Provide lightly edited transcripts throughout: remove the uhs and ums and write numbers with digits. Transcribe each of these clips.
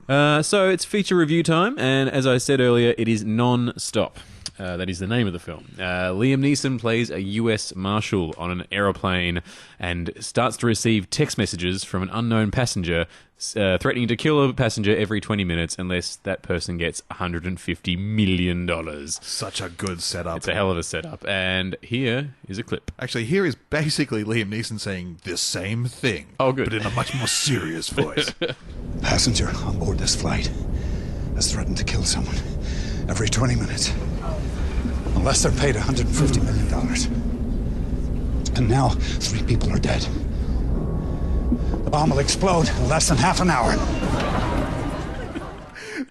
So it's feature review time, and as I said earlier, it is non-stop. That is the name of the film. Liam Neeson plays a US Marshal on an aeroplane and starts to receive text messages from an unknown passenger threatening to kill a passenger every 20 minutes unless that person gets $150 million. Such a good setup. It's a hell of a setup. And here is a clip. Actually, here is basically Liam Neeson saying the same thing. Oh, good. But in a much more serious voice. Passenger on board this flight has threatened to kill someone every 20 minutes. Unless they're paid $150 million. And now, 3 people are dead. The bomb will explode in less than half an hour.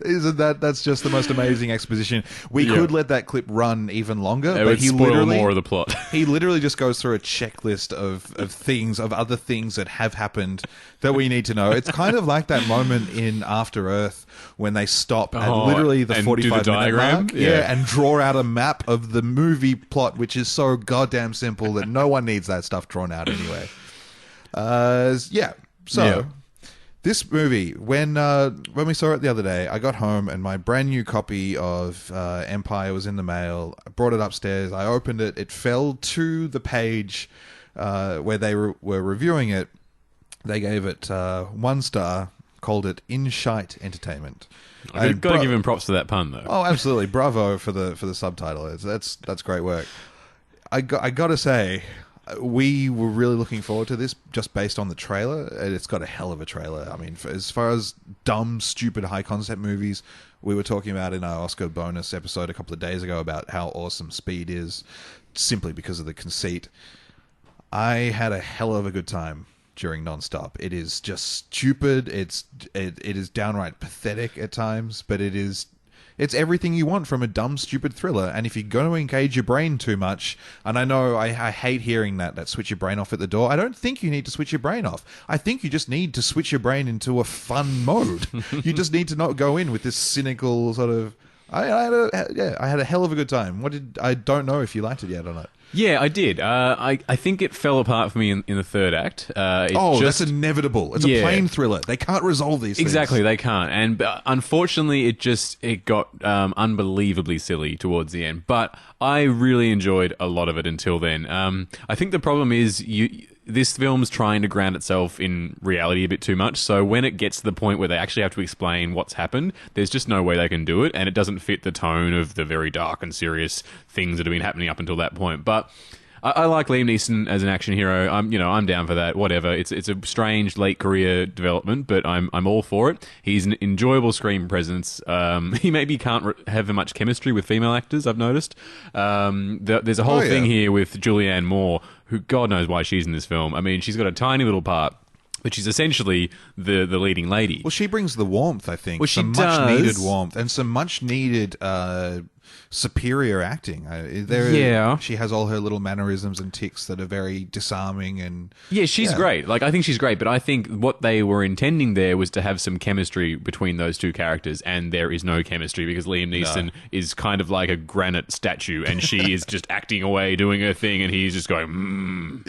Isn't that's just the most amazing exposition? We could let that clip run even longer, It but would he spoil literally more of the plot. He literally just goes through a checklist of other things that have happened that we need to know. It's kind of like that moment in After Earth when they stop at literally the 45-minute mark, and draw out a map of the movie plot, which is so goddamn simple that no one needs that stuff drawn out anyway. This movie, when we saw it the other day, I got home and my brand new copy of Empire was in the mail. I brought it upstairs. I opened it. It fell to the page where they were reviewing it. They gave it 1 star, called it In Shite Entertainment. I've got to give him props for that pun, though. Oh, absolutely! Bravo for the subtitle. That's great work. I got to say, we were really looking forward to this just based on the trailer. It's got a hell of a trailer. I mean, as far as dumb, stupid, high-concept movies, we were talking about in our Oscar bonus episode a couple of days ago about how awesome Speed is, simply because of the conceit. I had a hell of a good time during Nonstop. It is just stupid. It is downright pathetic at times, but it's everything you want from a dumb, stupid thriller. And if you're going to engage your brain too much, and I know I hate hearing that switch your brain off at the door. I don't think you need to switch your brain off. I think you just need to switch your brain into a fun mode. You just need to not go in with this cynical sort of... I had a hell of a good time. I don't know if you liked it yet or not. Yeah, I did. I think it fell apart for me in the third act. That's inevitable. It's a plain thriller. They can't resolve these things. Exactly, they can't. And unfortunately, it got unbelievably silly towards the end. But I really enjoyed a lot of it until then. I think the problem is this film's trying to ground itself in reality a bit too much. So when it gets to the point where they actually have to explain what's happened, there's just no way they can do it, and it doesn't fit the tone of the very dark and serious things that have been happening up until that point. But I like Liam Neeson as an action hero. I'm down for that. Whatever. It's a strange late career development, but I'm all for it. He's an enjoyable screen presence. He maybe can't have much chemistry with female actors, I've noticed. There's a whole thing here with Julianne Moore, who God knows why she's in this film. I mean, she's got a tiny little part, but she's essentially the leading lady. Well, she brings the warmth, I think. Well, she some does. much needed warmth and some much needed superior acting. She has all her little mannerisms and tics that are very disarming, and she's great. Like, I think she's great, but I think what they were intending there was to have some chemistry between those two characters, and there is no chemistry because Liam Neeson is kind of like a granite statue, and she is just acting away, doing her thing, and he's just going,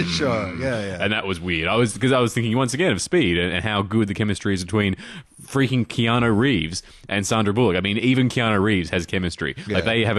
sure, yeah. And that was weird. I was thinking once again of Speed and how good the chemistry is between freaking Keanu Reeves and Sandra Bullock. I mean, even Keanu Reeves has chemistry. Yeah. Like they have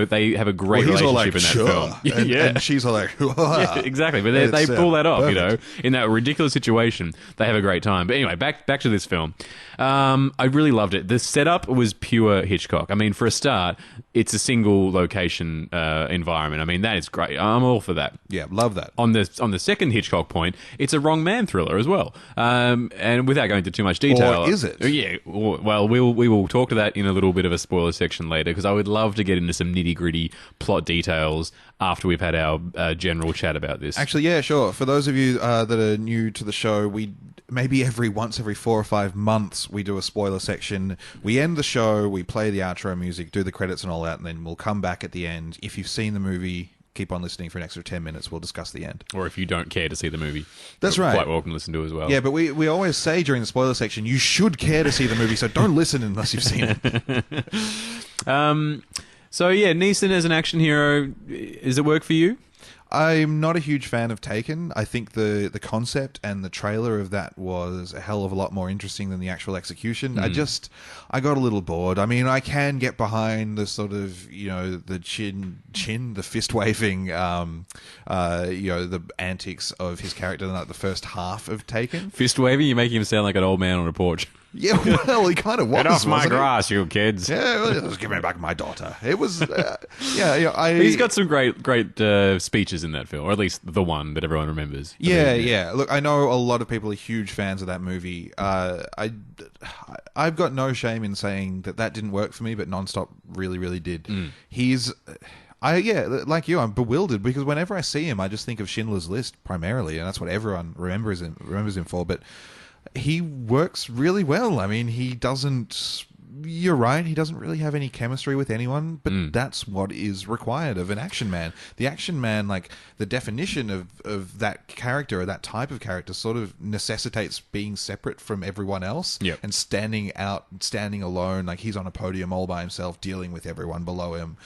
a great relationship in that film. And she's all like, yeah, exactly. But they pull that off, perfect. In that ridiculous situation. They have a great time. But anyway, back to this film. I really loved it. The setup was pure Hitchcock. I mean, for a start, it's a single location environment. I mean, that is great. I'm all for that. Yeah, love that. On the second Hitchcock point, it's a wrong man thriller as well. And without going into too much detail, or is it? Yeah. Well, we will talk to that in a little bit of a spoiler section later, because I would love to get into some nitty-gritty plot details after we've had our general chat about this. Actually, yeah, sure. For those of you that are new to the show, we maybe every 4 or 5 months we do a spoiler section. We end the show, we play the outro music, do the credits and all that, and then we'll come back at the end. If you've seen the movie, keep on listening for an extra 10 minutes. We'll discuss the end. Or if you don't care to see the movie. That's right. Quite welcome to listen to as well. Yeah, but we always say during the spoiler section, you should care to see the movie, so don't listen unless you've seen it. So yeah, Neeson as an action hero, does it work for you? I'm not a huge fan of Taken. I think the concept and the trailer of that was a hell of a lot more interesting than the actual execution. I got a little bored. I mean, I can get behind the sort of, the fist waving, the antics of his character in like the first half of Taken. Fist waving? You make him sound like an old man on a porch. Yeah, well, he kind of was. Get off my wasn't grass, you kids. Yeah, well, just give me back my daughter. It was, He's got some great speeches in that film, or at least the one that everyone remembers. Yeah. Look, I know a lot of people are huge fans of that movie. I've got no shame in saying that didn't work for me, but Nonstop really, really did. Like you, I'm bewildered because whenever I see him, I just think of Schindler's List primarily, and that's what everyone remembers him for. But he works really well. I mean, he doesn't... You're right, he doesn't really have any chemistry with anyone, but that's what is required of an action man. The action man, like, the definition of that character, or that type of character, sort of necessitates being separate from everyone else and standing alone, like he's on a podium all by himself, dealing with everyone below him.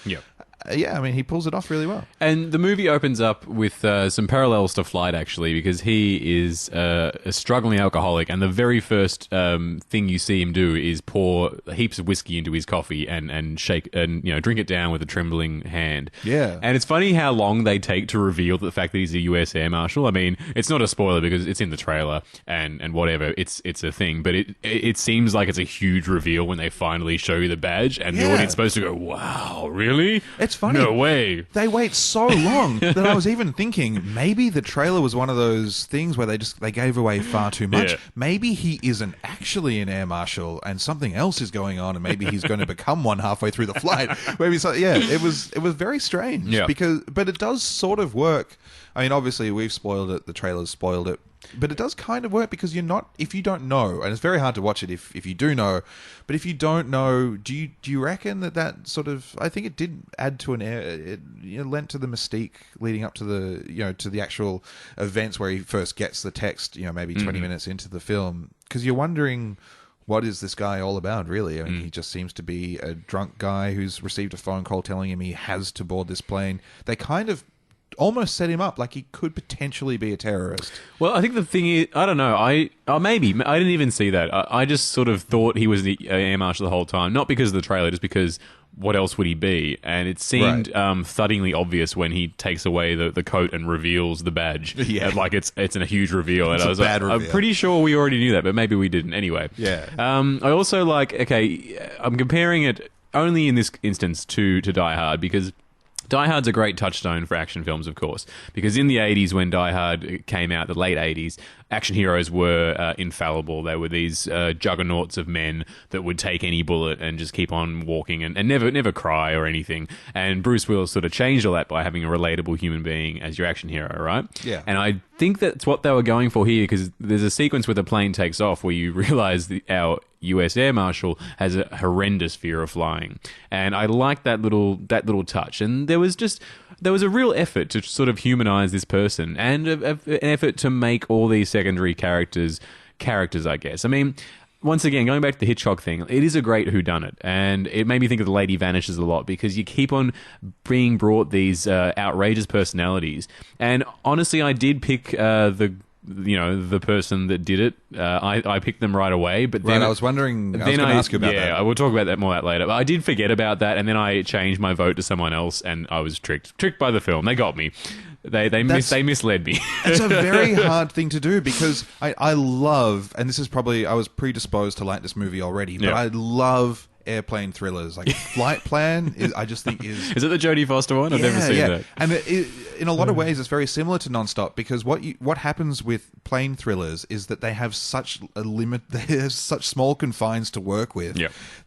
I mean, he pulls it off really well. And the movie opens up with some parallels to Flight, actually, because he is a struggling alcoholic, and the very first thing you see him do is pour heaps of whiskey into his coffee and shake and drink it down with a trembling hand. Yeah. And it's funny how long they take to reveal the fact that he's a U.S. Air Marshal. I mean, it's not a spoiler because it's in the trailer and whatever. It's a thing, but it seems like it's a huge reveal when they finally show you the badge, and the audience is supposed to go, "Wow, really?" It's funny. No way. They wait so long that I was even thinking maybe the trailer was one of those things where they gave away far too much. Yeah. Maybe he isn't actually an air marshal and something else is going on, and maybe he's going to become one halfway through the flight. Maybe it was very strange. Yeah. But it does sort of work. I mean, obviously we've spoiled it. The trailer's spoiled it. But it does kind of work because if you don't know, and it's very hard to watch it if you do know, but if you don't know, do you reckon that sort of, I think it did add to it lent to the mystique leading up to the actual events where he first gets the text, maybe 20 minutes into the film, because you're wondering, what is this guy all about, really? I mean, he just seems to be a drunk guy who's received a phone call telling him he has to board this plane. They kind of almost set him up like he could potentially be a terrorist. Well, I think the thing is, I don't know. Maybe I didn't even see that. I just sort of thought he was the air marshal the whole time, not because of the trailer, just because what else would he be? And it seemed thuddingly obvious when he takes away the coat and reveals the badge. Yeah, like it's a huge reveal. And I was like, I'm pretty sure we already knew that, but maybe we didn't. Anyway, yeah. I also I'm comparing it only in this instance to Die Hard because Die Hard's a great touchstone for action films, of course, because in the 80s when Die Hard came out, the late 80s, action heroes were infallible. They were these juggernauts of men that would take any bullet and just keep on walking and never cry or anything. And Bruce Willis sort of changed all that by having a relatable human being as your action hero, right? Yeah. And I think that's what they were going for here, because there's a sequence where the plane takes off where you realize our U.S. Air Marshal has a horrendous fear of flying, and I like that little touch. And there was a real effort to sort of humanize this person, and an effort to make all these secondary characters, I guess. I mean, once again, going back to the Hitchcock thing, it is a great whodunit, and it made me think of The Lady Vanishes a lot, because you keep on being brought these outrageous personalities. And honestly, I did pick the person that did it. I picked them right away, but then I was wondering. I was going to ask you about that. Yeah, I will talk about that later. But I did forget about that, and then I changed my vote to someone else, and I was tricked by the film. They got me. They misled me. It's a very hard thing to do, because I love, and this is probably, I was predisposed to like this movie already, but I love airplane thrillers. Like Flight Plan I just think is it the Jodie Foster one? I've never seen that. And in a lot of ways it's very similar to Nonstop, because what happens with plane thrillers is that they have such such small confines to work with,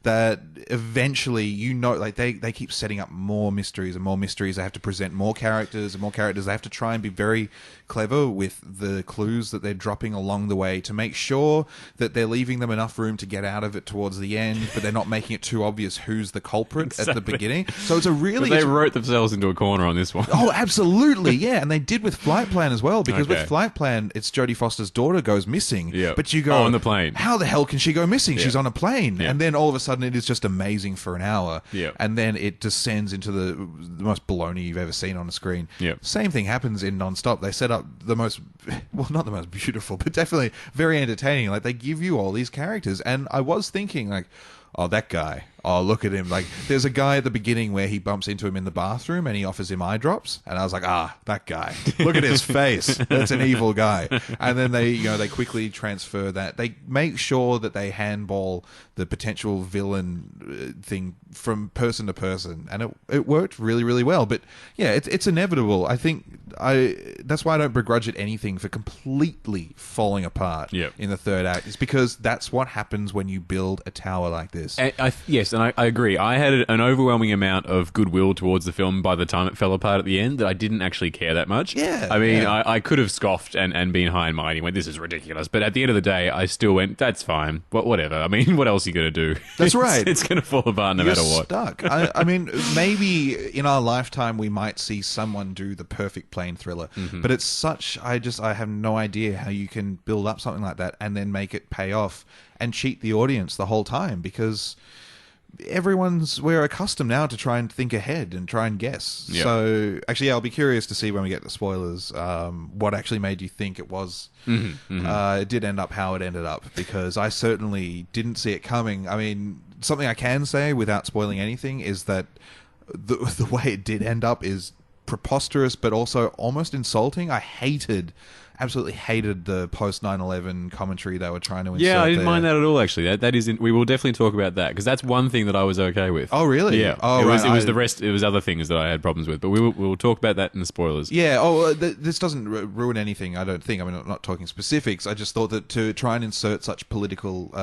that eventually like they keep setting up more mysteries and more mysteries. They have to present more characters and more characters. They have to try and be very clever with the clues that they're dropping along the way to make sure that they're leaving them enough room to get out of it towards the end, but they're not making making it too obvious who's the culprit at the Exactly. beginning. So it's a really... But they wrote themselves into a corner on this one. Oh, absolutely, yeah. And they did with Flight Plan as well, because Okay. with Flight Plan, it's Jodie Foster's daughter goes missing. Yeah. But you go... Oh, on the plane. How the hell can she go missing? She's on a plane. Yeah. And then all of a sudden it is just amazing for an hour. Yeah. And then it descends into the most baloney you've ever seen on a screen. Yeah. Same thing happens in Non-Stop. They set up the most... Well, not the most beautiful, but definitely very entertaining. Like, they give you all these characters. And I was thinking, like... Oh, that guy. Oh, look at him. Like, there's a guy at the beginning where he bumps into him in the bathroom and he offers him eye drops. And I was like, that guy. Look at his face. That's an evil guy. And then they quickly transfer that. They make sure that they handball the potential villain thing from person to person. And it worked really, really well. But yeah, it's inevitable. I think that's why I don't begrudge it anything for completely falling apart in the third act. It's because that's what happens when you build a tower like this. Yes, and I agree. I had an overwhelming amount of goodwill towards the film by the time it fell apart at the end that I didn't actually care that much. Yeah, I mean, yeah. I could have scoffed and been high and mighty and went, this is ridiculous. But at the end of the day, I still went, that's fine. Whatever. I mean, what else are you going to do? That's right. It's going to fall apart no You're matter what. stuck. I mean, maybe in our lifetime we might see someone do the perfect plane thriller, but it's such... I have no idea how you can build up something like that and then make it pay off and cheat the audience the whole time, because we're accustomed now to try and think ahead and try and guess. Yeah. So actually, yeah, I'll be curious to see when we get the spoilers what actually made you think it was it did end up how it ended up, because I certainly didn't see it coming. I mean, something I can say without spoiling anything is that the way it did end up is preposterous, but also almost insulting. I absolutely hated the post 9/11 commentary they were trying to insert. Yeah, I didn't there. mind that at all, actually. That is... we will definitely talk about that, because that's one thing that I was okay with. Oh, really? Yeah. Oh, it was right. the rest... It was other things that I had problems with, but we'll talk about that in the spoilers. Yeah. Oh, this doesn't ruin anything, I don't think. I mean, I'm not talking specifics. I just thought that to try and insert such a political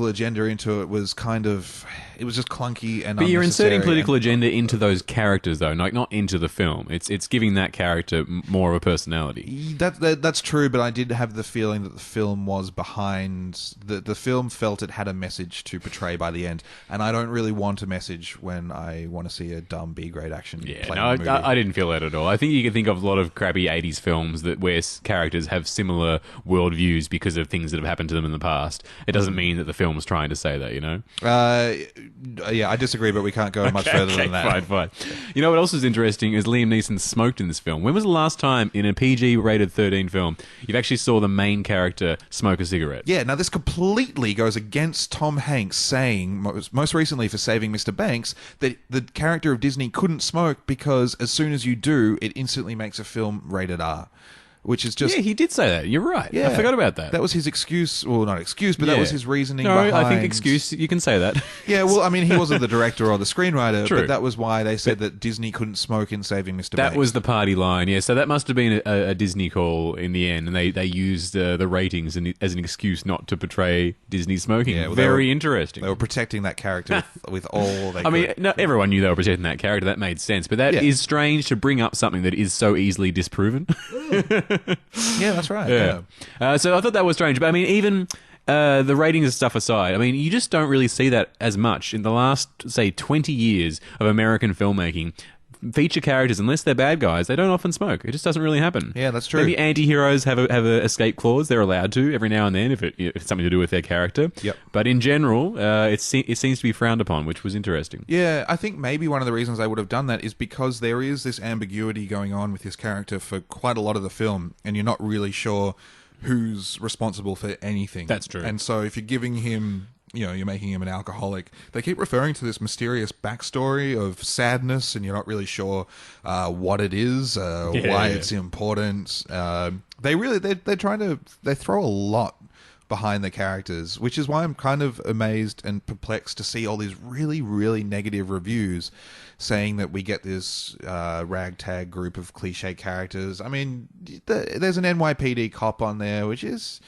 agenda into it was kind of... It was just clunky and But you're inserting unnecessary political and- agenda into those characters, though, like not into the film. It's giving that character more of a personality. That's true, but I did have the feeling that the film was behind... The film felt it had a message to portray by the end, and I don't really want a message when I want to see a dumb B-grade action Yeah, play no, movie. I didn't feel that at all. I think you can think of a lot of crappy 80s films where characters have similar worldviews because of things that have happened to them in the past. It doesn't mean that the film's trying to say that, you know? Yeah, I disagree, but we can't go much further than that. Fine. You know what else is interesting is Liam Neeson smoked in this film. When was the last time in a PG-rated 13 film you actually saw the main character smoke a cigarette? Yeah, now this completely goes against Tom Hanks saying, most recently for Saving Mr. Banks, that the character of Disney couldn't smoke because as soon as you do, it instantly makes a film rated R. Which is just... Yeah, he did say that. You're right. Yeah. I forgot about that. That was his excuse. Well, not excuse, but that Yeah. was his reasoning No, behind... I think excuse, you can say that. Yeah, well, I mean, he wasn't the director or the screenwriter, True. but that was why they said that Disney couldn't smoke in Saving Mr. That Banks. was the party line, yeah. So that must have been a Disney call in the end, and they used the ratings as an excuse not to portray Disney smoking. Yeah, well, Very they interesting. were protecting that character with all they I could. mean, no, everyone knew they were protecting that character. That made sense. But that is Yeah. strange to bring up something that is so easily disproven. Yeah, that's right. Yeah. So I thought that was strange. But I mean, even the ratings and stuff aside, I mean, you just don't really see that as much in the last, say, 20 years of American filmmaking. Feature characters, unless they're bad guys, they don't often smoke. It just doesn't really happen. Yeah, that's true. Maybe anti-heroes have a escape clause. They're allowed to every now and then if it's something to do with their character. Yep. But in general, it seems to be frowned upon, which was interesting. Yeah, I think maybe one of the reasons they would have done that is because there is this ambiguity going on with his character for quite a lot of the film, and you're not really sure who's responsible for anything. That's true. And so if you're giving him... you're making him an alcoholic. They keep referring to this mysterious backstory of sadness, and you're not really sure what it is, why it's important. They throw a lot behind the characters, which is why I'm kind of amazed and perplexed to see all these really, really negative reviews saying that we get this ragtag group of cliche characters. I mean, there's an NYPD cop on there, which is...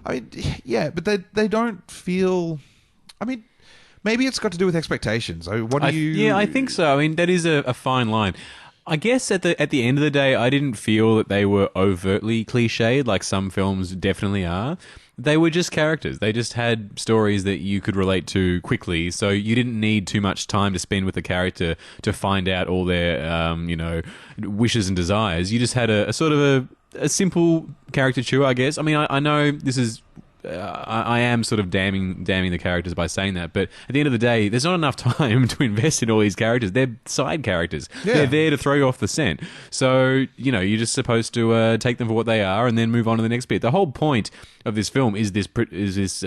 I mean, yeah, but they don't feel... I mean, maybe it's got to do with expectations. I mean, what do you... Yeah, I think so. I mean, that is a fine line. I guess at the end of the day, I didn't feel that they were overtly cliched, like some films definitely are. they were just characters. They just had stories that you could relate to quickly, so you didn't need too much time to spend with the character to find out all their, wishes and desires. You just had a sort of a simple caricature, I guess. I mean, I know this is... I am sort of damning the characters by saying that, but at the end of the day, there's not enough time to invest in all these characters. They're side characters. Yeah. They're there to throw you off the scent. So, you're just supposed to take them for what they are and then move on to the next bit. The whole point of this film is this preposterous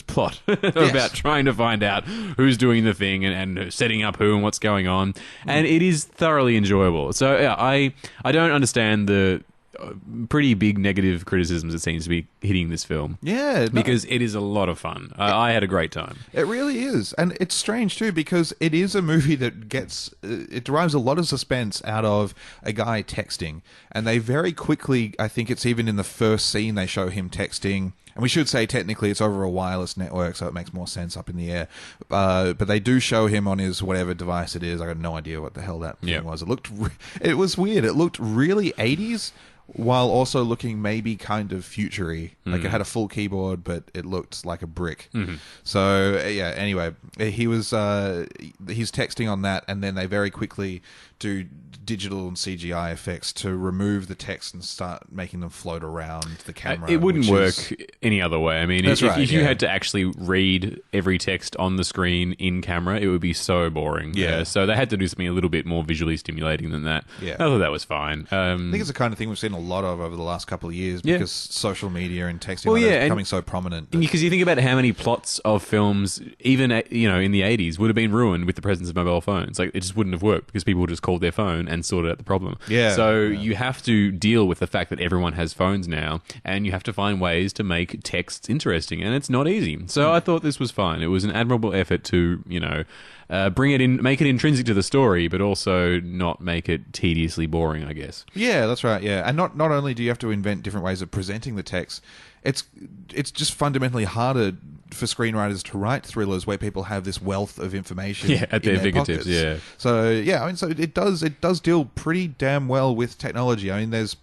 plot about trying to find out who's doing the thing and setting up who and what's going on. And it is thoroughly enjoyable. So, yeah, I don't understand the pretty big negative criticisms that seems to be hitting this film. Yeah. No. Because it is a lot of fun. I had a great time. It really is. And it's strange, too, because it is a movie that it derives a lot of suspense out of a guy texting. And they very quickly, I think it's even in the first scene, they show him texting. And we should say technically it's over a wireless network, so it makes more sense up in the air. But they do show him on his whatever device it is. I got no idea what the hell that thing was. It was weird. It looked really 80s. While also looking maybe kind of future-y. Like it had a full keyboard, but it looked like a brick. Mm-hmm. So, yeah, anyway, he's texting on that, and then they very quickly do digital and CGI effects to remove the text and start making them float around the camera. It wouldn't work any other way. I mean, if you had to actually read every text on the screen in camera, it would be so boring. Yeah. So they had to do something a little bit more visually stimulating than that. Yeah. I thought that was fine. I think it's the kind of thing we've seen a lot of over the last couple of years because social media and texting is becoming so prominent. Because you think about how many plots of films, even in the 80s, would have been ruined with the presence of mobile phones. Like, it just wouldn't have worked because people would just called their phone and sorted out the problem. Yeah. So you have to deal with the fact that everyone has phones now, and you have to find ways to make texts interesting, and it's not easy. So I thought this was fine. It was an admirable effort to, bring it in, make it intrinsic to the story, but also not make it tediously boring, I guess. Yeah, that's right. Yeah, and not only do you have to invent different ways of presenting the text, it's just fundamentally harder for screenwriters to write thrillers where people have this wealth of information at their fingertips. Yeah. So yeah, I mean, so it does deal pretty damn well with technology. I mean, there's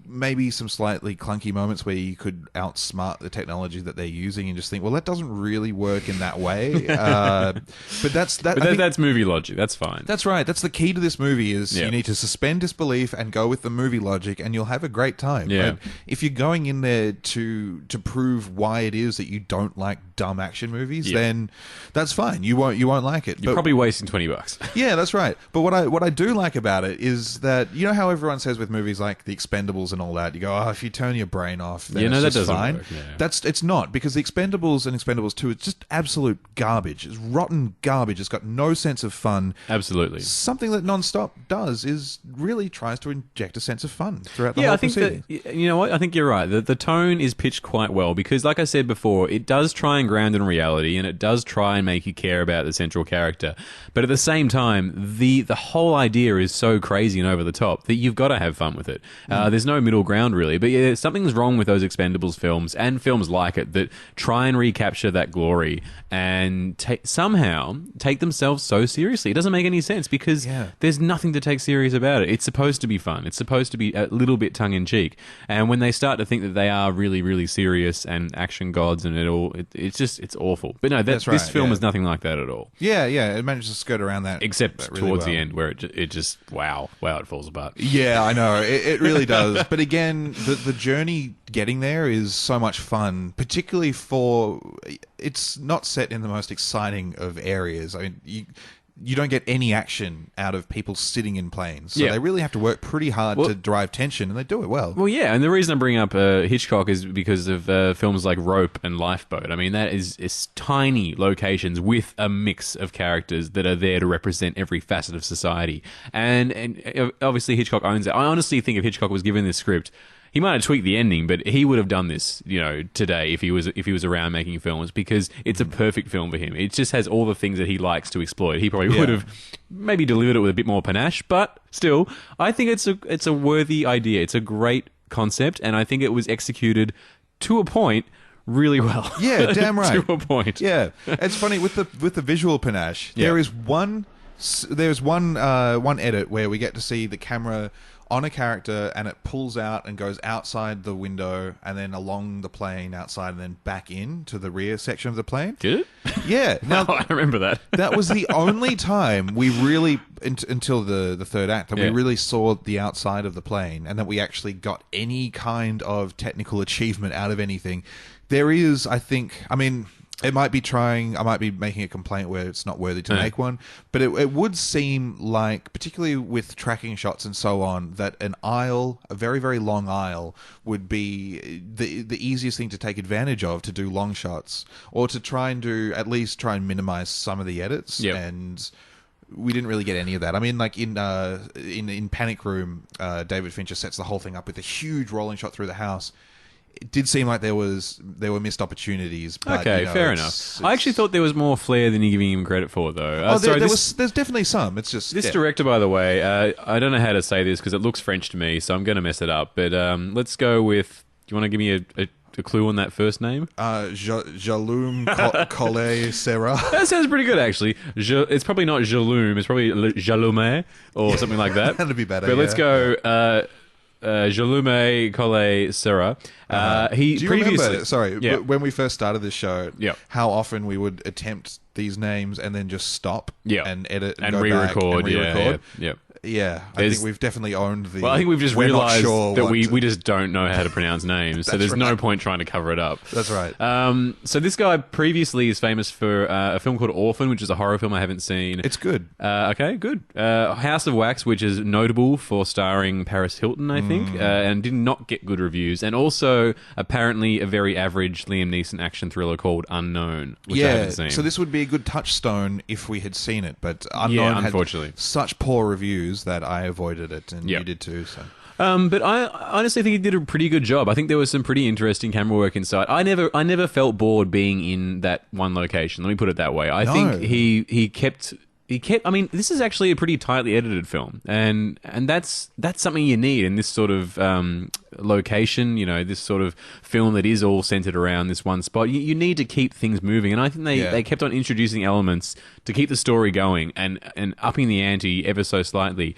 maybe some slightly clunky moments where you could outsmart the technology that they're using and just think, well, that doesn't really work in that way. But that's movie logic. That's fine. That's right. That's the key to this movie is you need to suspend disbelief and go with the movie logic, and you'll have a great time. Yeah. But if you're going in there to prove why it is that you don't like dumb action movies, then that's fine. You won't like it. You're probably wasting $20. Yeah, that's right. But what I do like about it is that, you know how everyone says with movies like The Expendables and all that, you go, oh, if you turn your brain off, then it's just fine. Work, yeah. It's not, because The Expendables and Expendables 2, it's just absolute garbage. It's rotten garbage. It's got no sense of fun. Absolutely. Something that Nonstop does is really tries to inject a sense of fun throughout the whole proceeding. You know what? I think you're right. The tone is pitched quite well because, like I said before, it does try and ground in reality, and it does try and make you care about the central character. But at the same time, the whole idea is so crazy and over the top that you've got to have fun with it. There's no middle ground, really. But yeah, something's wrong with those Expendables films and films like it that try and recapture that glory and somehow take themselves so seriously. It doesn't make any sense because there's nothing to take serious about it. It's supposed to be fun. It's supposed to be a little bit tongue-in-cheek. And when they start to think that they are really, really serious and action gods and it's awful. But no, this film is nothing like that at all. Yeah, it manages to skirt around that. Except really towards the end where it just, wow, it falls apart. Yeah, I know. It really does. But again, the journey getting there is so much fun, particularly for... It's not set in the most exciting of areas. I mean, you don't get any action out of people sitting in planes. So they really have to work pretty hard to drive tension, and they do it well. Well, yeah, and the reason I bring up Hitchcock is because of films like Rope and Lifeboat. I mean, that is tiny locations with a mix of characters that are there to represent every facet of society. And obviously Hitchcock owns it. I honestly think if Hitchcock was given this script, he might have tweaked the ending, but he would have done this, today if he was around making films, because it's a perfect film for him. It just has all the things that he likes to exploit. He probably would have maybe delivered it with a bit more panache, but still, I think it's a worthy idea. It's a great concept, and I think it was executed to a point really well. Yeah, damn right. To a point. Yeah, it's funny with the visual panache. There is one edit where we get to see the camera on a character, and it pulls out and goes outside the window and then along the plane outside and then back in to the rear section of the plane. Did it? Yeah. Now, I remember that. that was the only time we really, until the third act, that we really saw the outside of the plane and that we actually got any kind of technical achievement out of anything. There is, I think, I mean... I might be making a complaint where it's not worthy to make one, but it would seem like, particularly with tracking shots and so on, that an aisle, a very, very long aisle, would be the easiest thing to take advantage of to do long shots, or to at least try and minimize some of the edits. Yep. And we didn't really get any of that. I mean, like in Panic Room, David Fincher sets the whole thing up with a huge rolling shot through the house. It did seem like there were missed opportunities. But, okay, fair enough. I actually thought there was more flair than you're giving him credit for, though. There's definitely some. It's just this director, by the way. I don't know how to say this because it looks French to me, so I'm going to mess it up. But let's go with. Do you want to give me a clue on that first name? Jaloum Collet Serra. That sounds pretty good, actually. It's probably not Jaloum. It's probably Jaloume or something like that. That'd be better. But let's go. Jaloume Collet Serra. Do you remember? Sorry, when we first started this show, how often we would attempt these names and then just stop, and edit and re-record, Yeah, I think we've definitely owned the... Well, I think we've just realised that we just don't know how to pronounce names, so there's no point trying to cover it up. That's right. So this guy previously is famous for a film called Orphan, which is a horror film I haven't seen. It's good. Okay, good. House of Wax, which is notable for starring Paris Hilton, I think, and did not get good reviews. And also, apparently, a very average Liam Neeson action thriller called Unknown, which I haven't seen. So this would be a good touchstone if we had seen it, but Unknown unfortunately. had such poor reviews that I avoided it, and you did too. So, but I honestly think he did a pretty good job. I think there was some pretty interesting camera work inside. I never felt bored being in that one location. Let me put it that way. I think he kept. I mean, this is actually a pretty tightly edited film, and that's something you need in this sort of location. You know, this sort of film that is all centered around this one spot. You need to keep things moving, and I think they kept on introducing elements to keep the story going and upping the ante ever so slightly.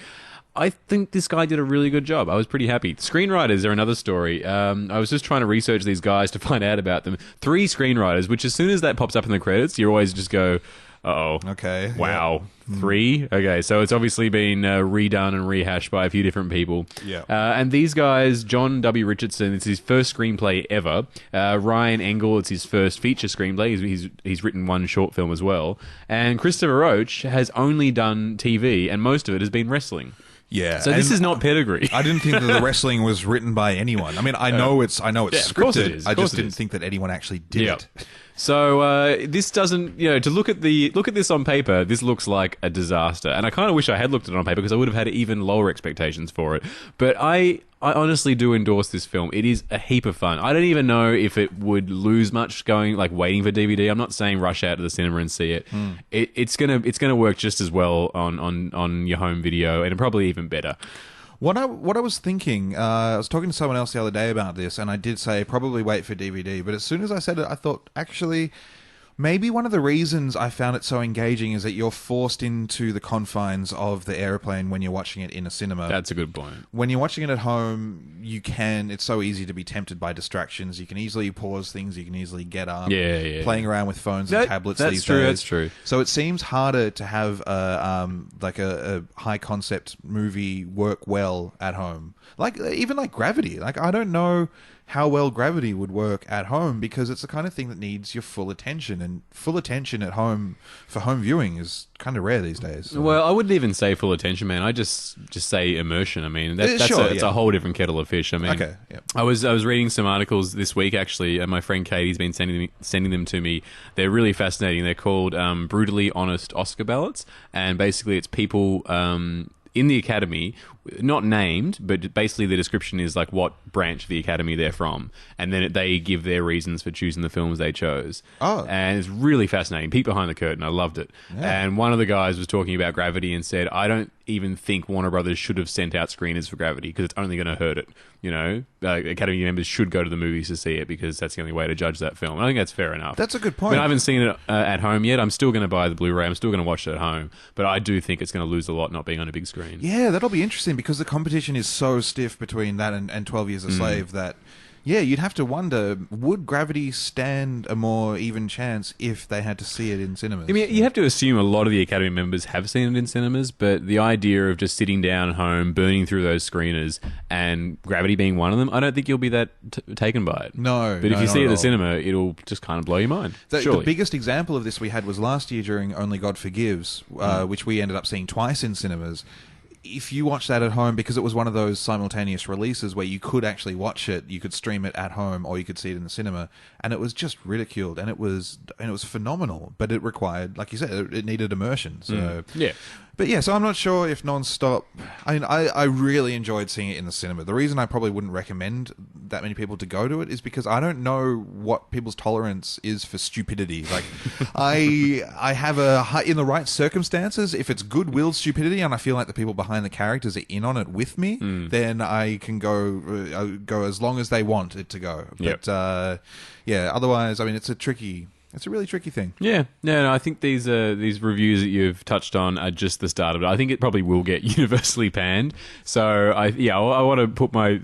I think this guy did a really good job. I was pretty happy. Screenwriters are another story. I was just trying to research these guys to find out about them. 3 screenwriters, which as soon as that pops up in the credits, you always just go, uh-oh. Okay. Wow. 3? Okay, so it's obviously been redone and rehashed by a few different people. Yeah. And these guys, John W. Richardson, it's his first screenplay ever. Ryan Engel, it's his first feature screenplay. He's written one short film as well. And Christopher Roach has only done TV, and most of it has been wrestling. Yeah. So this is not pedigree. I didn't think that the wrestling was written by anyone. I mean, I know it's scripted. Of course it is. I just didn't think that anyone actually did it. So this doesn't, to look at this on paper, this looks like a disaster. And I kind of wish I had looked at it on paper because I would have had even lower expectations for it. But I honestly do endorse this film. It is a heap of fun. I don't even know if it would lose much waiting for DVD. I'm not saying rush out to the cinema and see it. It's gonna work just as well on your home video, and probably even better. What I was thinking, I was talking to someone else the other day about this, and I did say probably wait for DVD. But as soon as I said it, I thought actually maybe one of the reasons I found it so engaging is that you're forced into the confines of the airplane when you're watching it in a cinema. That's a good point. When you're watching it at home, it's so easy to be tempted by distractions. You can easily pause things. You can easily get up. Playing around with phones and tablets these days. That's true. So it seems harder to have a high concept movie work well at home. Even like Gravity. I don't know how well Gravity would work at home because it's the kind of thing that needs your full attention, and full attention at home for home viewing is kind of rare these days. So. Well, I wouldn't even say full attention, man. I just say immersion. I mean, that's a whole different kettle of fish. I mean, I was reading some articles this week actually, and my friend Katie's been sending them to me. They're really fascinating. They're called Brutally Honest Oscar Ballots, and basically it's people in the Academy, not named, but basically the description is like what branch of the Academy they're from, and then they give their reasons for choosing the films they chose. And it's really fascinating. Peek behind the curtain. I loved it. And one of the guys was talking about Gravity and said, I don't even think Warner Brothers should have sent out screeners for Gravity because it's only going to hurt it. You know, Academy members should go to the movies to see it because that's the only way to judge that film. And I think that's fair enough. That's a good I point. mean, I haven't seen it at home yet. I'm still going to buy the Blu-ray. I'm still going to watch it at home. But I do think it's going to lose a lot not being on a big screen. Yeah, that'll be interesting because the competition is so stiff between that and 12 Years a Slave that, yeah, you'd have to wonder, would Gravity stand a more even chance if they had to see it in cinemas? I mean, you have to assume a lot of the Academy members have seen it in cinemas, but the idea of just sitting down at home, burning through those screeners, and Gravity being one of them, I don't think you'll be that taken by it. No. But if you see it at all. the cinema, it'll just kind of blow your mind. The biggest example of this we had was last year during Only God Forgives, which we ended up seeing twice in cinemas. If you watch that at home, because it was one of those simultaneous releases where you could actually watch it, you could stream it at home or you could see it in the cinema, and it was just ridiculed, and it was phenomenal, but it required, like you said, it needed immersion. So Yeah. But yeah, so I'm not sure if Non-Stop... I mean, I really enjoyed seeing it in the cinema. The reason I probably wouldn't recommend that many people to go to it is because I don't know what people's tolerance is for stupidity. Like, I have in the right circumstances, if it's goodwill stupidity and I feel like the people behind the characters are in on it with me, then I can go as long as they want it to go. Yep. But yeah, otherwise, I mean, it's a really tricky thing. Yeah, no, I think these reviews that you've touched on are just the start of it. I think it probably will get universally panned. So I want to put my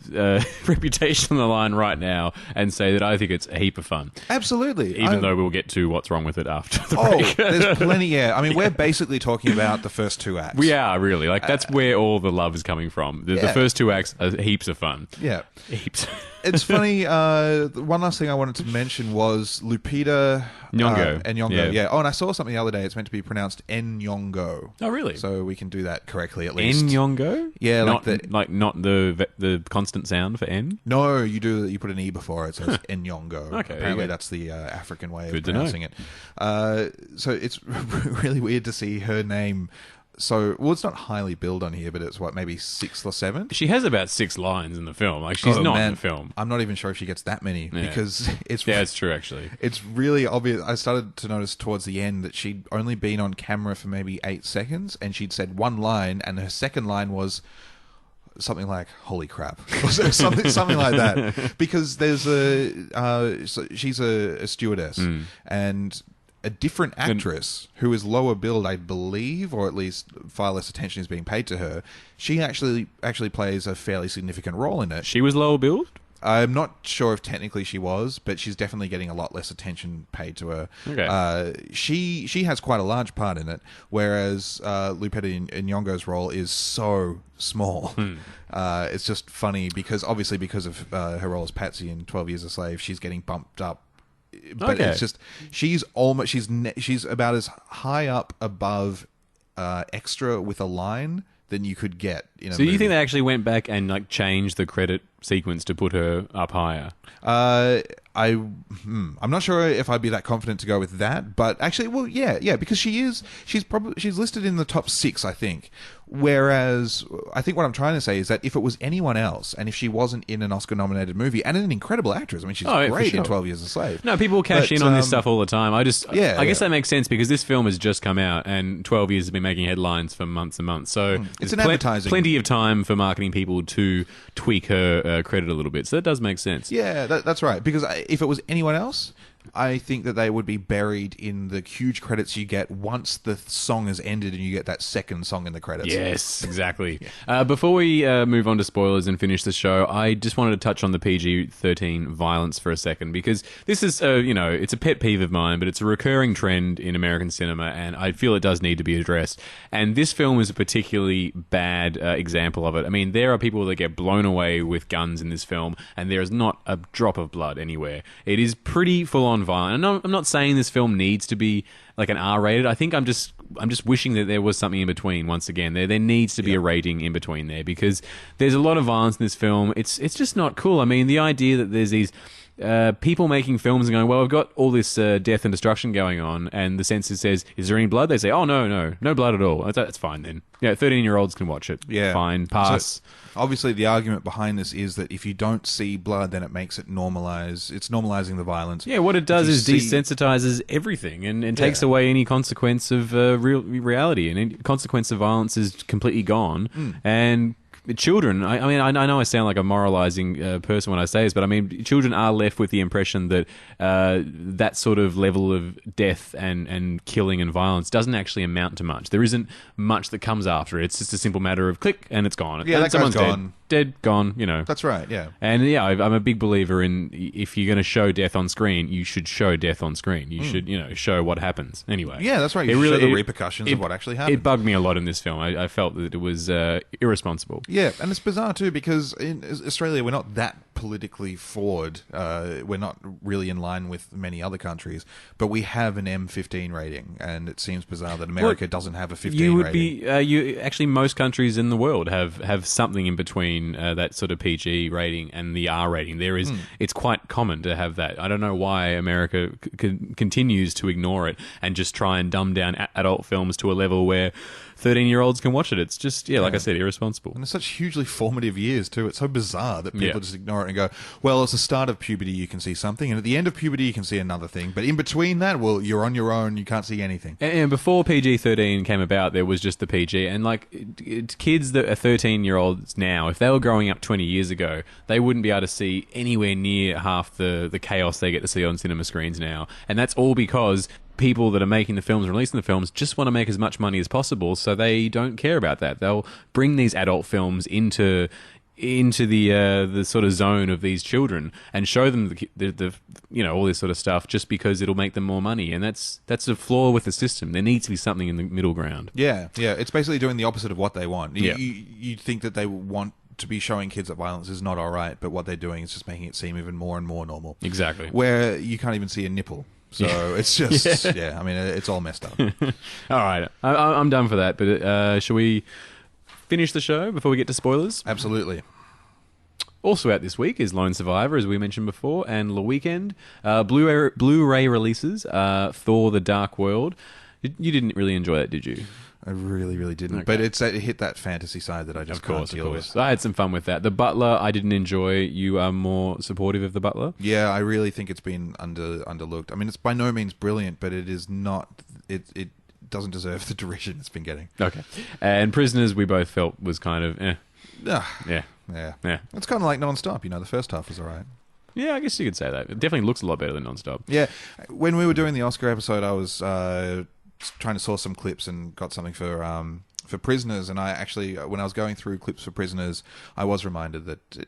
reputation on the line right now and say that I think it's a heap of fun. Absolutely. Even though we'll get to what's wrong with it after the break. There's plenty. Yeah, I mean, we're basically talking about the first two acts. We are really that's where all the love is coming from. The first two acts are heaps of fun. Yeah, heaps. It's funny. One last thing I wanted to mention was Lupita Nyong'o. Nyong'o. Yeah. Oh, and I saw something the other day. It's meant to be pronounced Nyong'o. Oh, really? So we can do that correctly at least. Nyong'o? Yeah, not not the constant sound for N. No, you put an E before it, so it's Nyong'o. Okay, Apparently that's the African way Good of to pronouncing it. So it's really weird to see her name. So, well, it's not highly billed on here, but it's maybe 6th or 7th? She has about 6 lines in the film. Like, she's not in the film. I'm not even sure if she gets that many because it's... Yeah, it's true, actually. It's really obvious. I started to notice towards the end that she'd only been on camera for maybe 8 seconds, and she'd said one line, and her second line was something like "Holy crap," or something like that. Because there's so she's a stewardess, and a different actress who is lower billed, I believe, or at least far less attention is being paid to her. She actually plays a fairly significant role in it. She was lower billed? I'm not sure if technically she was, but she's definitely getting a lot less attention paid to her. Okay. She has quite a large part in it, whereas Lupita Nyong'o's role is so small. It's just funny because of her role as Patsy in 12 Years a Slave, she's getting bumped up. But it's just she's about as high up above extra with a line than you could get in a So you movie. think they actually went back and like changed the credit sequence to put her up higher? I'm not sure if I'd be that confident to go with that, but actually, well, yeah, because she's listed in the top 6, I think. Whereas, I think what I'm trying to say is that if it was anyone else, and if she wasn't in an Oscar-nominated movie, and an incredible actress, I mean, she's great in 12 Years a Slave. No, people cash in on this stuff all the time. I guess that makes sense because this film has just come out, and 12 Years has been making headlines for months and months. So it's an advertising. Plenty of time for marketing people to tweak her credit a little bit. So that does make sense. Yeah, that's right. Because if it was anyone else, I think that they would be buried in the huge credits you get once the song has ended and you get that second song in the credits. Yes, exactly. Before we move on to spoilers and finish the show, I just wanted to touch on the PG-13 violence for a second because this is, it's a pet peeve of mine, but it's a recurring trend in American cinema and I feel it does need to be addressed. And this film is a particularly bad example of it. I mean, there are people that get blown away with guns in this film and there is not a drop of blood anywhere. It is pretty full-on violent. And I'm not saying this film needs to be like an R-rated. I think I'm just wishing that there was something in between. Once again, there needs to be a rating in between there because there's a lot of violence in this film. It's just not cool. I mean, the idea that there's these people making films and going, well, we've got all this death and destruction going on, and the censor says, is there any blood? They say, oh, no blood at all. That's fine then. Yeah, 13-year-olds can watch it. Yeah. Fine, pass. So, obviously, the argument behind this is that if you don't see blood, then it makes it normalize. It's normalizing the violence. Yeah, what it does is see- desensitizes everything and takes away any consequence of reality. And any consequence of violence is completely gone. And children, I mean, I know I sound like a moralizing person when I say this, but I mean, children are left with the impression that that sort of level of death and killing and violence doesn't actually amount to much. There isn't much that comes after it. It's just a simple matter of click and it's gone. Yeah, and that guy's gone. Dead, gone, you know. That's right, yeah. And yeah, I'm a big believer in if you're going to show death on screen, you should show death on screen. You should, show what happens. Anyway. Yeah, that's right. You show the repercussions of what actually happened. It bugged me a lot in this film. I felt that it was irresponsible. Yeah, and it's bizarre too because in Australia we're not that politically forward. We're not really in line with many other countries, but we have an M15 rating, and it seems bizarre that America doesn't have a 15 rating. Actually, most countries in the world have something in between that sort of PG rating and the R rating. There is, it's quite common to have that. I don't know why America continues to ignore it and just try and dumb down adult films to a level where 13-year-olds can watch it. It's just, like I said, irresponsible. And it's such hugely formative years, too. It's so bizarre that people just ignore it and go, well, it's the start of puberty, you can see something, and at the end of puberty, you can see another thing. But in between that, well, you're on your own, you can't see anything. And before PG-13 came about, there was just the PG. And, kids that are 13-year-olds now, if they were growing up 20 years ago, they wouldn't be able to see anywhere near half the chaos they get to see on cinema screens now. And that's all because people that are making the films, releasing the films, just want to make as much money as possible, so they don't care about that. They'll bring these adult films into the sort of zone of these children and show them the all this sort of stuff just because it'll make them more money, and that's a flaw with the system. There needs to be something in the middle ground. Yeah, it's basically doing the opposite of what they want. You think that they want to be showing kids that violence is not all right, but what they're doing is just making it seem even more and more normal. Exactly. Where you can't even see a nipple. So it's just, I mean, it's all messed up. All right. I'm done for that, but shall we finish the show before we get to spoilers? Absolutely. Also out this week is Lone Survivor, as we mentioned before, and The Weekend. Blu-ray releases, Thor: The Dark World. You didn't really enjoy that, did you? I really, really didn't. Okay. But it hit that fantasy side that I just can't deal with. I had some fun with that. The Butler, I didn't enjoy. You are more supportive of The Butler? Yeah, I really think it's been underlooked. I mean, it's by no means brilliant, but it is not... It doesn't deserve the derision it's been getting. Okay. And Prisoners, we both felt was kind of Yeah. It's kind of like Non-Stop. The first half was all right. Yeah, I guess you could say that. It definitely looks a lot better than Non-Stop. Yeah. When we were doing the Oscar episode, I was trying to source some clips and got something for Prisoners, and I actually, when I was going through clips for Prisoners, I was reminded that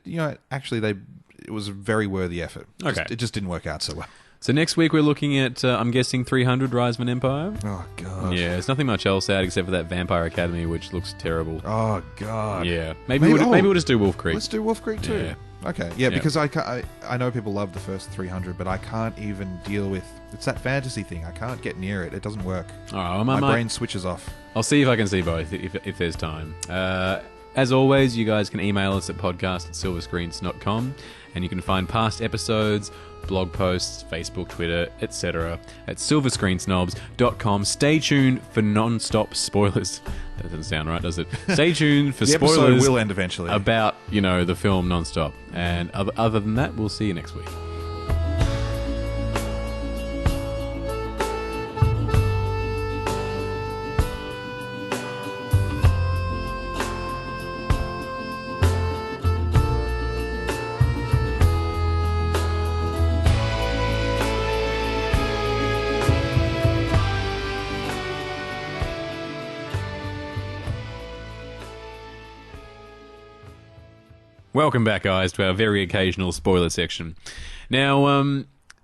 actually it was a very worthy effort. Okay. It just didn't work out so well. So next week we're looking at, I'm guessing, 300 Rise of an Empire. Oh god. Yeah, there's nothing much else out except for that Vampire Academy, which looks terrible. Oh god. Yeah, maybe we'll just do Wolf Creek. Let's do Wolf Creek too. Yeah. Okay, yeah, because I know people love the first 300, but I can't even deal with... It's that fantasy thing. I can't get near it. It doesn't work. All right, my brain switches off. I'll see if I can see both, if there's time. As always, you guys can email us at podcast@silverscreens.com, and you can find past episodes, blog posts, Facebook, Twitter, etc. at silverscreensnobs.com. Stay tuned for non-stop spoilers. That doesn't sound right, does it? Stay tuned for the spoilers. The episode will end eventually. About, the film Non-Stop. And other than that, we'll see you next week. Welcome back, guys, to our very occasional spoiler section. Now,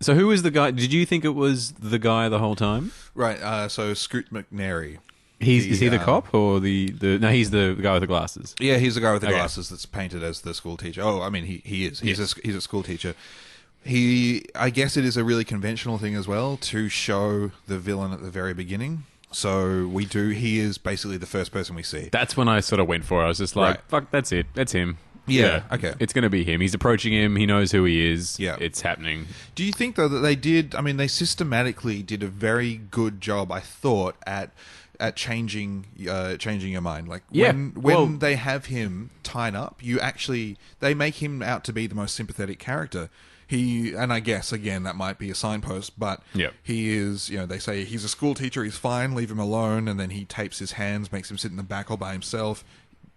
so who is the guy? Did you think it was the guy the whole time? Right, so Scoot McNairy. Is he the cop or the... No, he's the guy with the glasses. Yeah, he's the guy with the glasses that's painted as the school teacher. Oh, I mean, he is. He's a school teacher. I guess it is a really conventional thing as well to show the villain at the very beginning. So he is basically the first person we see. That's when I sort of went for it. I was just like, fuck, that's it. That's him. Yeah, okay. It's going to be him. He's approaching him. He knows who he is. Yeah. It's happening. Do you think, though, that they did... I mean, they systematically did a very good job, I thought, at changing your mind. Like, when they have him tied up, they make him out to be the most sympathetic character. And I guess, again, that might be a signpost, but he is, they say he's a school teacher, he's fine, leave him alone, and then he tapes his hands, makes him sit in the back all by himself.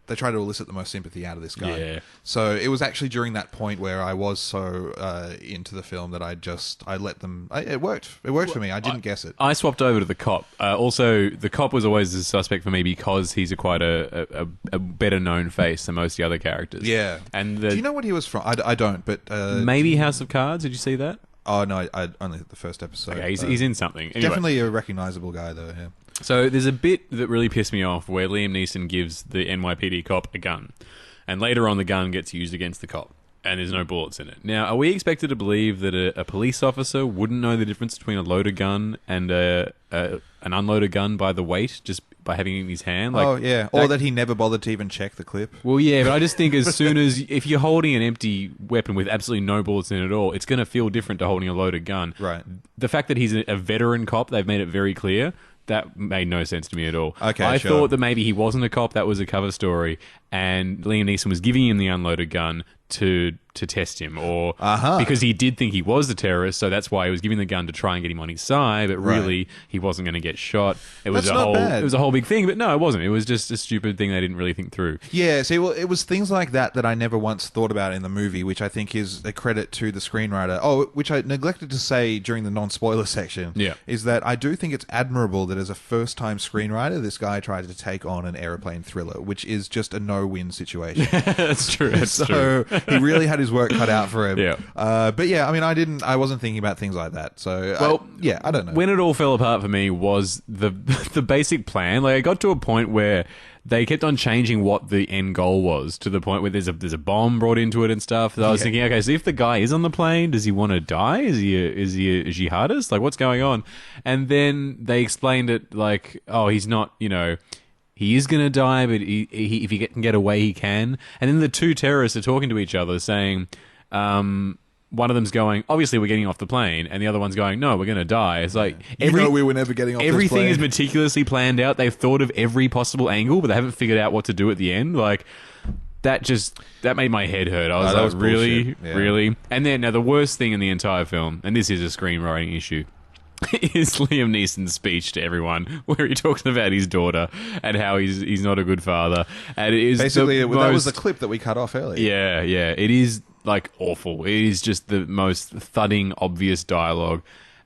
They try to elicit the most sympathy out of this guy. Yeah. So it was actually during that point where I was so into the film that I let them... it worked. It worked for me. I didn't guess it. I swapped over to the cop. Also, the cop was always a suspect for me because he's quite a better known face than most of the other characters. Yeah. And do you know what he was from? I don't, but... maybe House of Cards. Did you see that? Oh, no, I only the first episode. Okay, he's in something. Anyway. Definitely a recognisable guy, though, yeah. So there's a bit that really pissed me off where Liam Neeson gives the NYPD cop a gun. And later on, the gun gets used against the cop. And there's no bullets in it. Now, are we expected to believe that a police officer wouldn't know the difference between a loaded gun and an unloaded gun by the weight, just by having it in his hand? Like, or that he never bothered to even check the clip. Well, yeah, but I just think as soon as... If you're holding an empty weapon with absolutely no bullets in it at all, it's going to feel different to holding a loaded gun. Right. The fact that he's a veteran cop, they've made it very clear... That made no sense to me at all. Okay, I sure. thought that maybe he wasn't a cop, that was a cover story, and Liam Neeson was giving him the unloaded gun to test him, or because he did think he was the terrorist, so that's why he was giving the gun to try and get him on his side, but really he wasn't going to get shot. It was bad. It was a whole big thing, but no, it wasn't. It was just a stupid thing they didn't really think through. Yeah, see, well, it was things like that I never once thought about in the movie, which I think is a credit to the screenwriter. Oh, which I neglected to say during the non-spoiler section, is that I do think it's admirable that as a first-time screenwriter, this guy tried to take on an aeroplane thriller, which is just a no-win situation. That's true. That's true. He really had his work cut out for him. Yeah. But yeah, I mean, I wasn't thinking about things like that. So, I don't know. When it all fell apart for me was the basic plan. Like, I got to a point where they kept on changing what the end goal was, to the point where there's a bomb brought into it and stuff. So I was thinking, okay, so if the guy is on the plane, does he want to die? Is he a jihadist? Like, what's going on? And then they explained it like, oh, he's not, he is going to die, but if he can get away, he can. And then the two terrorists are talking to each other, saying, one of them's going, obviously we're getting off the plane, and the other one's going, no, we're going to die. It's like we were never getting off this plane. Everything is meticulously planned out. They've thought of every possible angle, but they haven't figured out what to do at the end. Like, that made my head hurt. I was like, really? Really? And then, now the worst thing in the entire film, and this is a screenwriting issue, is Liam Neeson's speech to everyone, where he talks about his daughter and how he's not a good father. And it is basically that was the clip that we cut off earlier. Yeah. It is like awful. It is just the most thudding, obvious dialogue,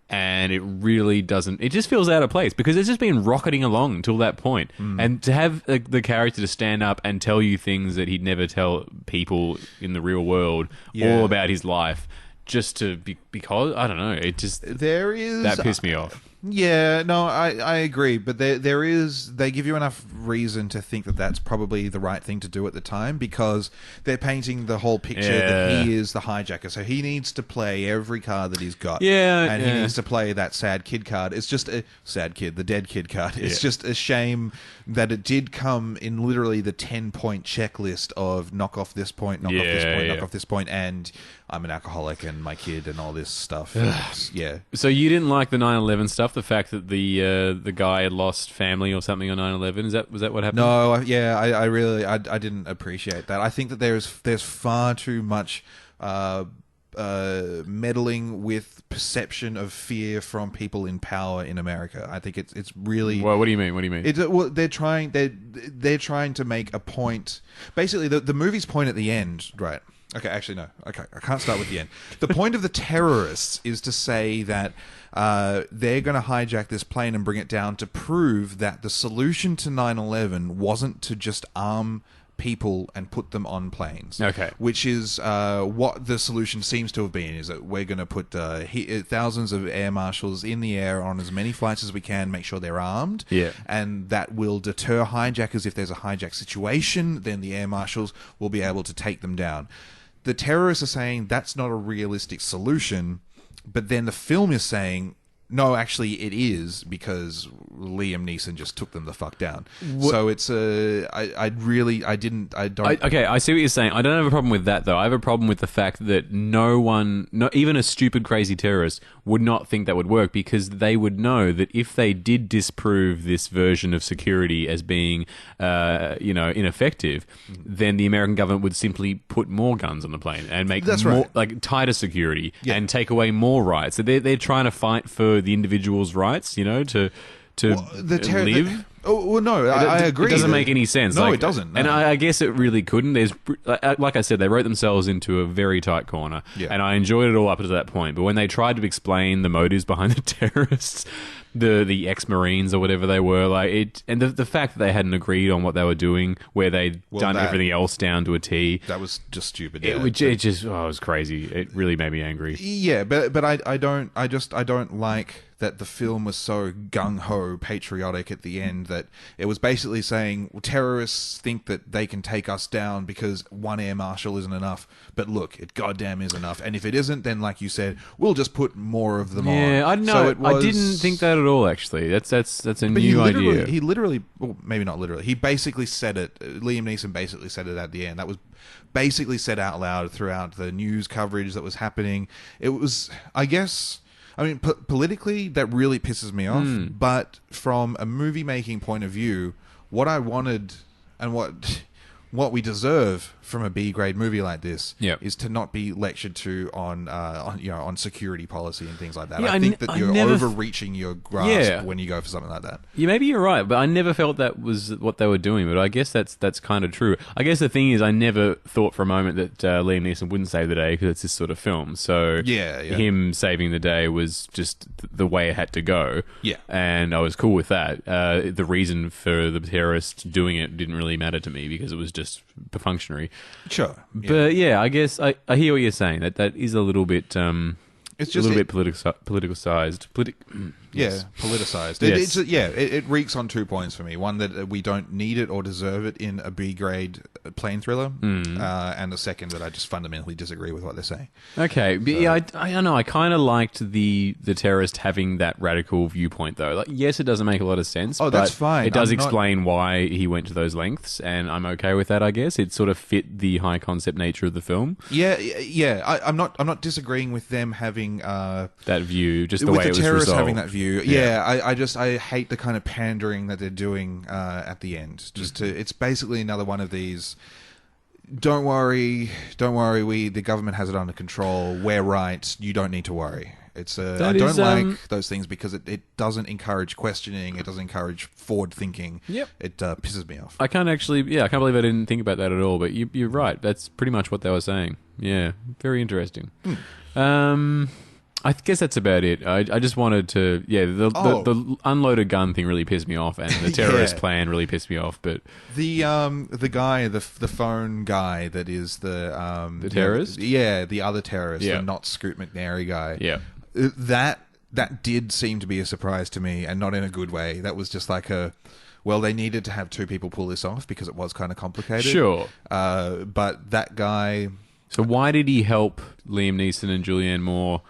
and it really doesn't. It just feels out of place because it's just been rocketing along until that point. And to have the character to stand up and tell you things that he'd never tell people in the real world, all about his life. Just to because I don't know, it just that pissed me off. Yeah, no, I agree, but they give you enough reason to think that that's probably the right thing to do at the time, because they're painting the whole picture that he is the hijacker, so he needs to play every card that he's got, and he needs to play that sad kid card. It's just a sad kid, the dead kid card. It's just a shame that it did come in literally the 10-point checklist of knock off this point, knock off this point, knock off this point, and I'm an alcoholic and my kid and all this stuff. So you didn't like the 9/11 stuff? The fact that the guy had lost family or something on 9/11? Was that what happened? No, I really didn't appreciate that. I think that there's far too much meddling with perception of fear from people in power in America. I think it's really. Well, what do you mean? They're trying to make a point. Basically, the movie's point at the end, right? Okay, actually, no. Okay, I can't start with the end. The point of the terrorists is to say that they're going to hijack this plane and bring it down to prove that the solution to 9/11 wasn't to just arm people and put them on planes. Okay. Which is what the solution seems to have been, is that we're going to put thousands of air marshals in the air on as many flights as we can, make sure they're armed, and that will deter hijackers. If there's a hijack situation, then the air marshals will be able to take them down. The terrorists are saying that's not a realistic solution, but then the film is saying No, actually, it is because Liam Neeson just took them the fuck down. So it's I don't. Okay, I see what you're saying. I don't have a problem with that, though. I have a problem with the fact that no one, not even a stupid, crazy terrorist, would not think that would work, because they would know that if they did disprove this version of security as being, ineffective, then the American government would simply put more guns on the plane and make tighter security and take away more rights. So they're trying to fight for the individual's rights, to live. I agree. It doesn't make any sense. No, it doesn't. No. And I guess it really couldn't. There's, like I said, they wrote themselves into a very tight corner, and I enjoyed it all up to that point. But when they tried to explain the motives behind the terrorists, the ex-Marines or whatever they were, and the fact that they hadn't agreed on what they were doing, where they'd done everything else down to a T, that was just stupid. It was crazy. It really made me angry. Yeah, but I don't like that the film was so gung-ho patriotic at the end that it was basically saying terrorists think that they can take us down because one air marshal isn't enough, but look, it goddamn is enough, and if it isn't, then like you said, we'll just put more of them on. Yeah, I know. I didn't think that at all, actually. That's a new idea. He literally, well, maybe not literally, he basically said it. Liam Neeson basically said it at the end. That was basically said out loud throughout the news coverage that was happening. It was, I guess... I mean, politically, that really pisses me off. But from a movie-making point of view, what I wanted and what we deserve from a B-grade movie like this is to not be lectured to on security policy and things like that. Yeah, I think that you're overreaching your grasp when you go for something like that. Yeah, maybe you're right, but I never felt that was what they were doing. But I guess that's kind of true. I guess the thing is, I never thought for a moment that Liam Neeson wouldn't save the day, because it's this sort of film. So him saving the day was just the way it had to go. Yeah, and I was cool with that. The reason for the terrorists doing it didn't really matter to me, because it was just perfunctory. Sure, but I guess I hear what you're saying. That is a little bit. It's just a little bit politicized. Yes. Politicized. Yes. It reeks on 2 points for me. One, that we don't need it or deserve it in a B-grade plane thriller, and the second, that I just fundamentally disagree with what they're saying. Okay, but I don't know. I kind of liked the terrorist having that radical viewpoint, though. Like, yes, it doesn't make a lot of sense. Oh, that's fine. It does explain why he went to those lengths, and I'm okay with that. I guess it sort of fit the high concept nature of the film. Yeah. I'm not disagreeing with them having that view, just the way it was terrorists resolved. Having that view. I hate the kind of pandering that they're doing at the end. It's basically another one of these. Don't worry. The government has it under control. We're right. You don't need to worry. It's I don't like those things because it doesn't encourage questioning. It doesn't encourage forward thinking. Yep. It pisses me off. I can't believe I didn't think about that at all. But you're right. That's pretty much what they were saying. Yeah, very interesting. I guess that's about it. I just wanted to... Yeah, the unloaded gun thing really pissed me off, and the terrorist plan really pissed me off, but... The guy, the phone guy that is the terrorist? The other terrorist, the not Scoot McNairy guy. Yeah. That did seem to be a surprise to me, and not in a good way. That was just like they needed to have two people pull this off because it was kind of complicated. Sure. But that guy... So why did he help Liam Neeson and Julianne Moore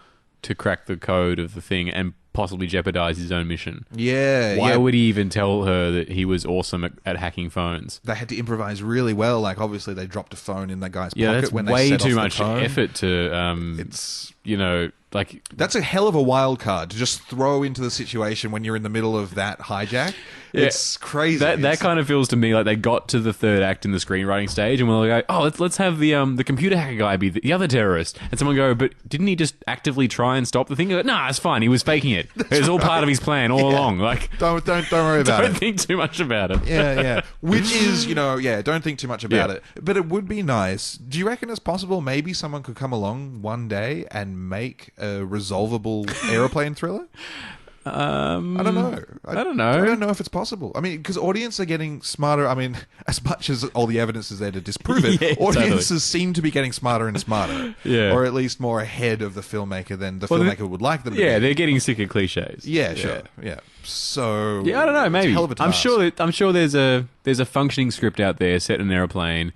to crack the code of the thing and possibly jeopardize his own mission? Why would he even tell her that he was awesome at hacking phones? They had to improvise really well. Like, obviously, they dropped a phone in that guy's pocket when they way set too off much the tone. effort to, it's like... That's a hell of a wild card to just throw into the situation when you're in the middle of that hijack. Yeah. It's crazy. That kind of feels to me like they got to the third act in the screenwriting stage and we're like, oh, let's have the computer hacker guy be the other terrorist. And someone go, but didn't he just actively try and stop the thing? Like, nah, it's fine. He was faking it. It was all part of his plan all along. Like, don't worry about it. Don't think too much about it. Yeah. Which is, don't think too much about it. But it would be nice. Do you reckon it's possible maybe someone could come along one day and make a resolvable aeroplane thriller? I don't know. I don't know if it's possible. I mean, because audiences are getting smarter. I mean, as much as all the evidence is there to disprove it, audiences seem to be getting smarter and smarter. Or at least more ahead of the filmmaker than the filmmaker would like them to be. Yeah, they're getting sick of cliches. Yeah, sure. Yeah. So I don't know. Maybe it's a hell of a task. I'm sure there's a functioning script out there set in an airplane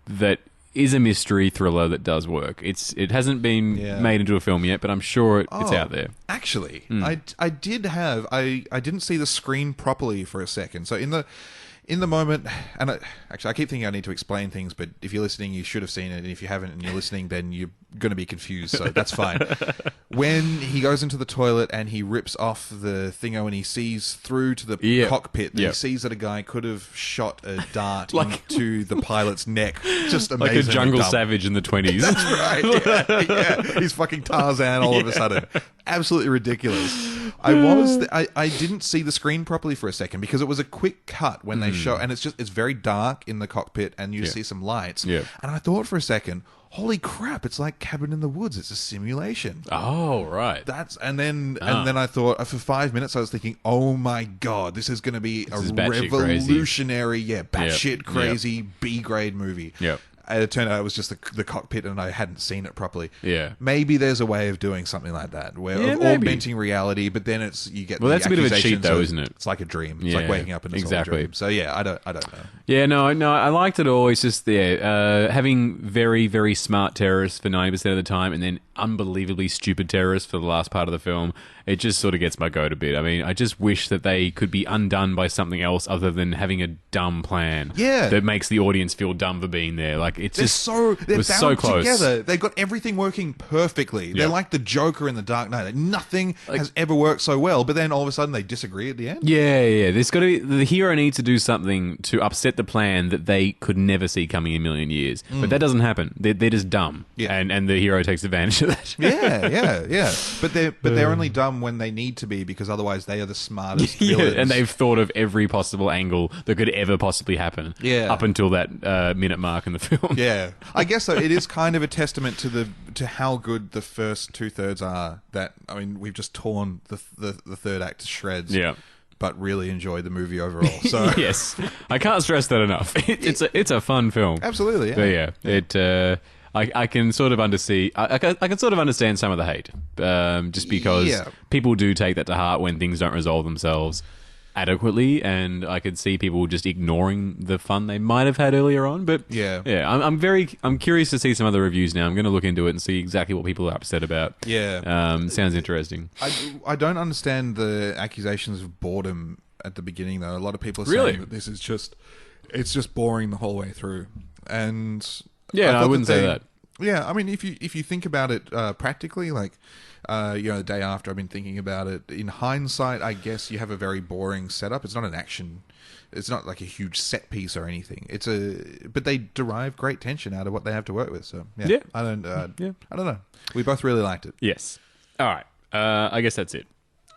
that is a mystery thriller that does work. It hasn't been made into a film yet, but I'm sure it's out there. Actually, I didn't see the screen properly for a second. So in the moment, and I keep thinking I need to explain things, but if you're listening, you should have seen it, and if you haven't and you're listening, then you're going to be confused, so that's fine. When he goes into the toilet and he rips off the thingo and he sees through to the cockpit, he sees that a guy could have shot a dart into the pilot's neck. Just amazing. Like a jungle savage in the 20s. That's right. Yeah. He's fucking Tarzan all of a sudden. Absolutely ridiculous. I didn't see the screen properly for a second because it was a quick cut when they show, and it's very dark in the cockpit, and you see some lights. Yeah. And I thought for a second, holy crap, it's like Cabin in the Woods. It's a simulation. Oh, right. And then I thought, for 5 minutes, I was thinking, oh my God, this is going to be a revolutionary, batshit crazy B-grade movie. Yep. And it turned out it was just the cockpit, and I hadn't seen it properly. Yeah. Maybe there's a way of doing something like that, where augmenting reality, but then you get that's a bit of a cheat, though, isn't it? It's like a dream. It's like waking up in a dream. So I don't know. Yeah, no, I liked it all. It's just having very, very smart terrorists for 90% of the time, and then unbelievably stupid terrorists for the last part of the film. It just sort of gets my goat a bit. I mean, I just wish that they could be undone by something else other than having a dumb plan. Yeah. That makes the audience feel dumb for being there. Like, it's they're was so close together. They've got everything working perfectly. They're like the Joker in the Dark Knight. Nothing has ever worked so well, but then all of a sudden they disagree at the end. Yeah. There's got to be, the hero needs to do something to upset the plan that they could never see coming in a million years. But that doesn't happen. They're just dumb. Yeah. And the hero takes advantage of that. Yeah. But they're only dumb when they need to be, because otherwise they are the smartest villains. And they've thought of every possible angle that could ever possibly happen. Yeah. Up until that minute mark in the film. Yeah. I guess so. It is kind of a testament to how good the first 2/3 are. That, I mean, we've just torn the third act to shreds. Yeah. But really enjoyed the movie overall. So yes, I can't stress that enough. It's a fun film. Absolutely. Yeah. But it. I can sort of understand. I can sort of understand some of the hate, just because people do take that to heart when things don't resolve themselves adequately, and I could see people just ignoring the fun they might have had earlier on. But I'm curious to see some other reviews now. I'm going to look into it and see exactly what people are upset about. Yeah, sounds interesting. I don't understand the accusations of boredom at the beginning, though. A lot of people are saying that this is just boring the whole way through, and I wouldn't say that. Yeah, I mean, if you think about it practically, like the day after, I've been thinking about it. In hindsight, I guess you have a very boring setup. It's not an action. It's not like a huge set piece or anything. But they derive great tension out of what they have to work with. So I don't know. We both really liked it. Yes. All right. I guess that's it.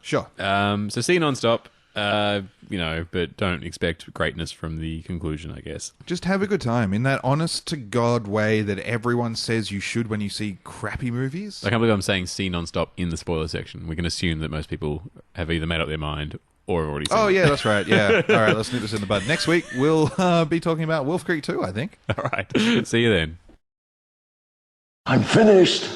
Sure. So see Non-Stop. But don't expect greatness from the conclusion, I guess. Just have a good time in that honest-to-God way that everyone says you should when you see crappy movies. I can't believe I'm saying see Non-Stop in the spoiler section. We can assume that most people have either made up their mind or have already seen it. Oh, yeah, that's right. Yeah. All right, let's nip this in the bud. Next week, we'll be talking about Wolf Creek 2, I think. All right. See you then. I'm finished.